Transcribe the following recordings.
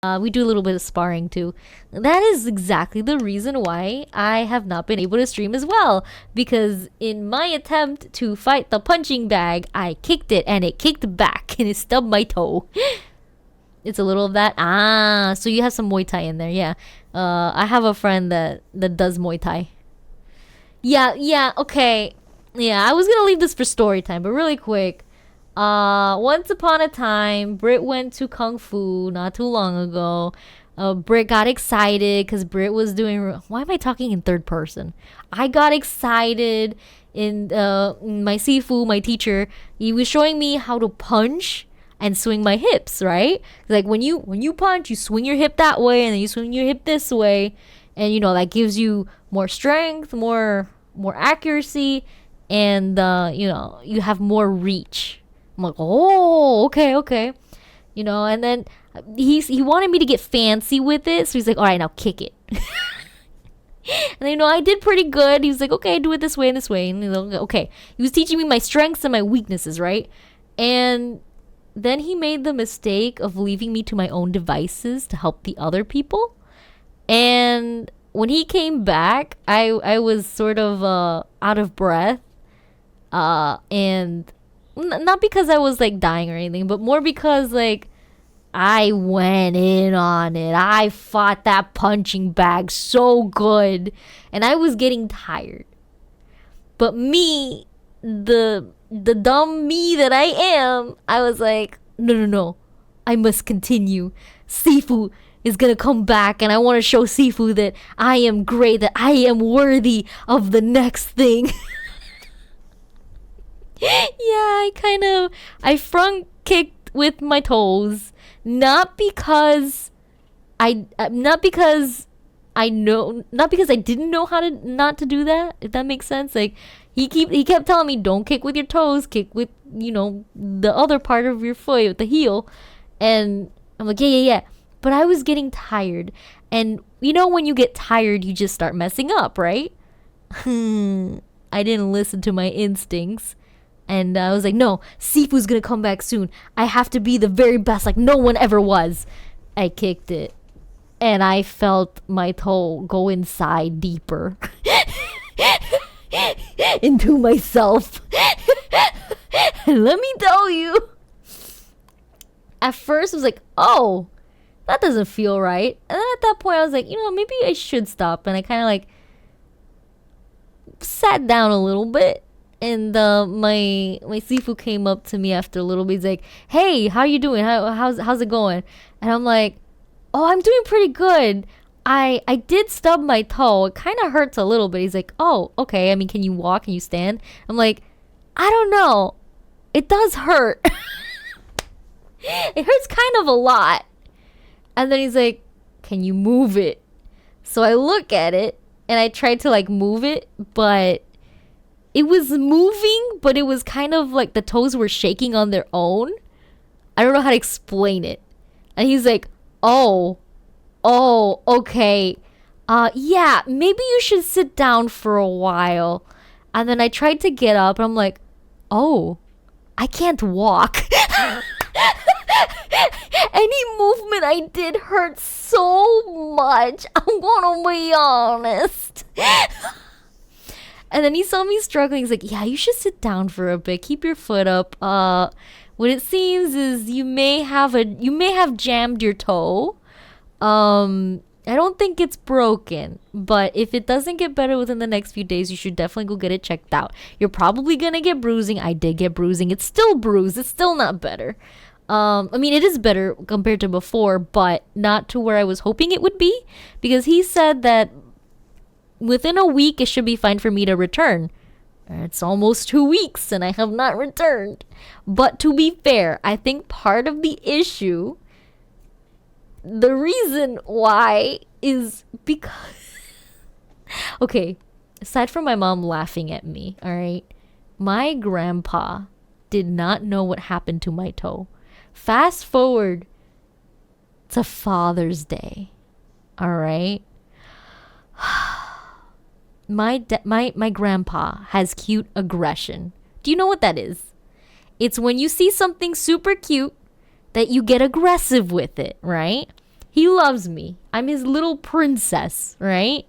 We do a little bit of sparring too. That is exactly the reason why I have not been able to stream as well. Because in my attempt to fight the punching bag, I kicked it and it kicked back and it stubbed my toe. It's a little of that. Ah, so you have some Muay Thai in there, yeah. I have a friend that does Muay Thai. Yeah, okay. Yeah, I was gonna leave this for story time, but really quick. Once upon a time, Britt went to Kung Fu not too long ago. Britt got excited because Britt was doing. Why am I talking in third person? I got excited in my Sifu, my teacher. He was showing me how to punch and swing my hips. Right? Like when you punch, you swing your hip that way, and then you swing your hip this way, and that gives you more strength, more accuracy, and you have more reach. I'm like, oh, okay. And then he wanted me to get fancy with it, so he's like, all right, now kick it. And I did pretty good. He was like, okay, do it this way and this way. And okay, he was teaching me my strengths and my weaknesses, right? And then he made the mistake of leaving me to my own devices to help the other people. And when he came back, I was sort of out of breath, and not because I was like dying or anything, but more because like I went in on it. I fought that punching bag so good, and I was getting tired. But me, the dumb me that I am, I was like, no, I must continue. Sifu is gonna come back, and I want to show Sifu that I am great, that I am worthy of the next thing. Yeah, I front kicked with my toes, not because I didn't know how to not to do that, if that makes sense. Like he kept telling me, don't kick with your toes, kick with the other part of your foot, with the heel. And I'm like, yeah, but I was getting tired, and when you get tired you just start messing up, right? I didn't listen to my instincts. And I was like, no, Sifu's gonna come back soon. I have to be the very best, like no one ever was. I kicked it, and I felt my toe go inside deeper into myself. And let me tell you, at first I was like, oh, that doesn't feel right. And then at that point I was like, maybe I should stop. And I kind of like sat down a little bit. And my Sifu came up to me after a little bit. He's like, hey, how you doing? How's it going? And I'm like, oh, I'm doing pretty good. I did stub my toe. It kind of hurts a little bit. He's like, oh, okay. I mean, can you walk? Can you stand? I'm like, I don't know. It does hurt. It hurts kind of a lot. And then he's like, can you move it? So I look at it and I tried to like move it, but it was moving, but it was kind of like the toes were shaking on their own. I don't know how to explain it. And he's like, oh, okay. Yeah, maybe you should sit down for a while. And then I tried to get up and I'm like, oh, I can't walk. Any movement I did hurt so much. I'm gonna be honest. And then he saw me struggling. He's like, yeah, you should sit down for a bit. Keep your foot up. What it seems is you may have jammed your toe. I don't think it's broken, but if it doesn't get better within the next few days, you should definitely go get it checked out. You're probably gonna get bruising. I did get bruising. It's still bruised. It's still not better. I mean, it is better compared to before, but not to where I was hoping it would be, because he said that within a week it should be fine for me to return. It's almost 2 weeks and I have not returned. But to be fair, I think part of the issue, the reason why, is because okay, aside from my mom laughing at me, all right, my grandpa did not know what happened to my toe. Fast forward to Father's Day, all right. My grandpa has cute aggression. Do you know what that is? It's when you see something super cute that you get aggressive with it, right? He loves me. I'm his little princess, right?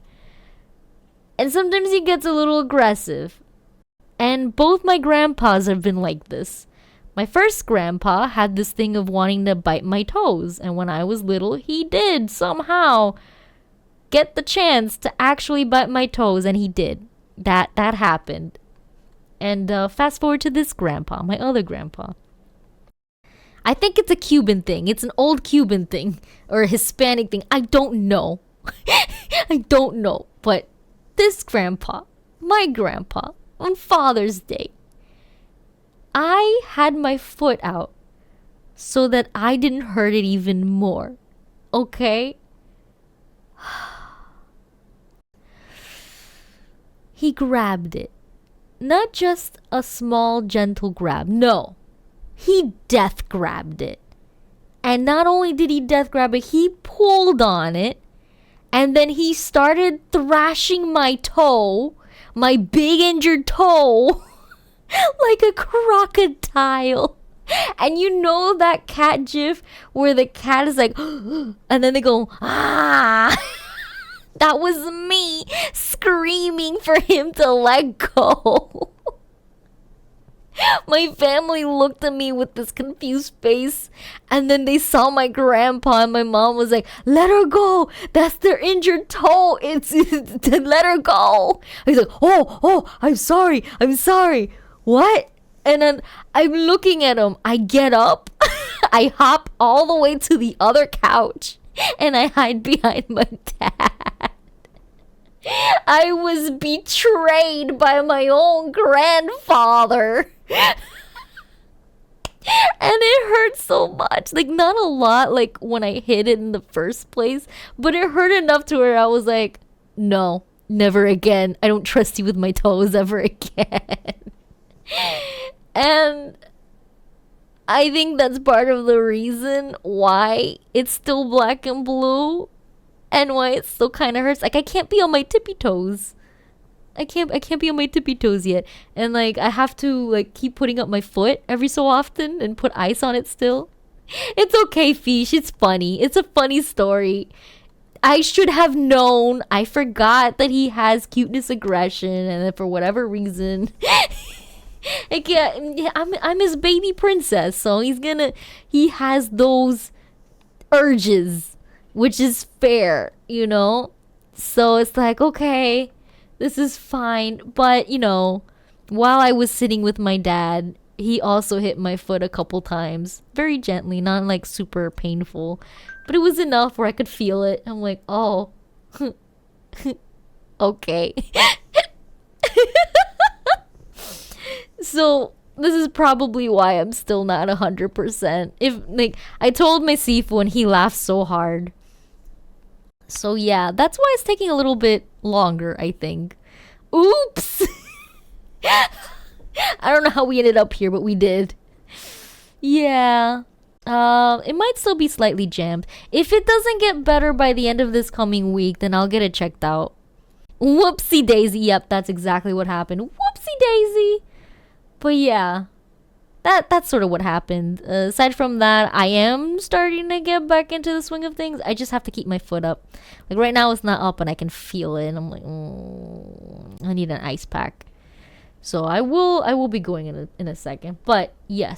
And sometimes he gets a little aggressive. And both my grandpas have been like this. My first grandpa had this thing of wanting to bite my toes. And when I was little, he did somehow get the chance to actually bite my toes. And he did. That happened. And fast forward to this grandpa, my other grandpa. I think it's a Cuban thing. It's an old Cuban thing. Or a Hispanic thing. I don't know. I don't know. But this grandpa, my grandpa, on Father's Day, I had my foot out so that I didn't hurt it even more. Okay? He grabbed it. Not just a small, gentle grab. No. He death grabbed it. And not only did he death grab it, he pulled on it. And then he started thrashing my toe, my big injured toe, like a crocodile. And you know that cat gif where the cat is like, and then they go, ah. That was me screaming for him to let go. My family looked at me with this confused face, and then they saw my grandpa, and my mom was like, let her go, that's their injured toe, it's let her go. He's like, oh, I'm sorry, what? And then I'm looking at him, I get up, I hop all the way to the other couch, and I hide behind my dad. I was betrayed by my own grandfather. And it hurt so much. Like, not a lot, like, when I hit it in the first place. But it hurt enough to where I was like, no, never again. I don't trust you with my toes ever again. And I think that's part of the reason why it's still black and blue. And why it still kind of hurts. Like, I can't be on my tippy toes. I can't be on my tippy toes yet. And like, I have to like keep putting up my foot every so often and put ice on it still. It's okay, Fish. It's funny. It's a funny story. I should have known. I forgot that he has cuteness aggression, and then for whatever reason, I'm his baby princess, so he has those urges, which is fair, you know? So it's like, okay, this is fine. But, you know, while I was sitting with my dad, he also hit my foot a couple times. Very gently, not like super painful. But it was enough where I could feel it. I'm like, oh, okay. So this is probably why I'm still not 100%. If like I told my Sifu and he laughed so hard. So yeah, that's why it's taking a little bit longer, I think. Oops. I don't know how we ended up here, but we did. Yeah. It might still be slightly jammed. If it doesn't get better by the end of this coming week, then I'll get it checked out. Whoopsie daisy. Yep, that's exactly what happened. Whoopsie daisy. But yeah, that's sort of what happened. Aside from that, I am starting to get back into the swing of things. I just have to keep my foot up. Like right now, it's not up and I can feel it. And I'm like, I need an ice pack. So I will be going in a second. But yes.